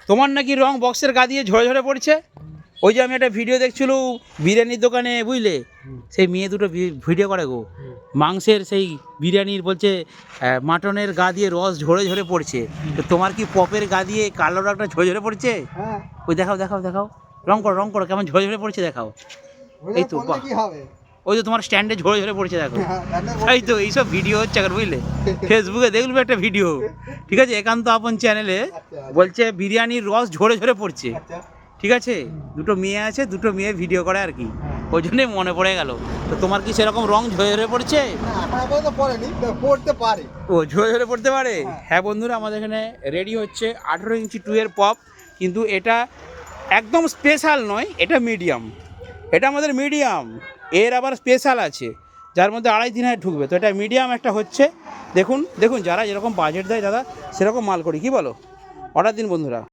তোমার নাকি রং বক্সের গা দিয়ে ঝরে ঝরে পড়ছে। ওই যে আমি একটা ভিডিও দেখছিল বিরিয়ানির দোকানে, বুঝলে, সেই মেয়ে দুটো ভিডিও করে গো, মাংসের সেই বিরিয়ানির বলছে মাটনের গা দিয়ে রস ঝরে ঝরে পড়ছে। তো তোমার কি পপের গা দিয়ে কালো রংটা ঝরে ঝরে পড়ছে? ওই দেখাও দেখাও দেখাও, রং করো কেমন ঝরে ঝরে পড়ছে দেখাও। এই তো বাহ, ওই তো তোমার স্ট্যান্ডে ঝরে ঝরে পড়ছে দেখো। তাই তো এইসব ভিডিও হচ্ছে এখন, বুঝলে, ফেসবুকে দেখলবে একটা ভিডিও, ঠিক আছে, একান্ত আপন চ্যানেলে, বলছে বিরিয়ানির রস ঝরে ঝরে পড়ছে, ঠিক আছে, দুটো মেয়ে আছে, দুটো মেয়ে ভিডিও করে আর কি, ওই জন্যই মনে পড়ে গেল। তো তোমার কি সেরকম রং ঝরে ঝরে পড়ছে? ও ঝরে ঝরে পড়তে পারে। হ্যাঁ বন্ধুরা, আমাদের এখানে রেডি হচ্ছে 18 ইঞ্চি 2 এর পপ, কিন্তু এটা একদম স্পেশাল নয়, এটা মিডিয়াম, এটা আমাদের মিডিয়াম। এর আবার স্পেশাল আছে যার মধ্যে 2.5-3 ঢুকবে, তো এটা মিডিয়াম একটা হচ্ছে। দেখুন দেখুন, যারা যেরকম বাজেট দেয় দাদা সেরকম মাল করি, কি বলো? অর্ডার দিন বন্ধুরা।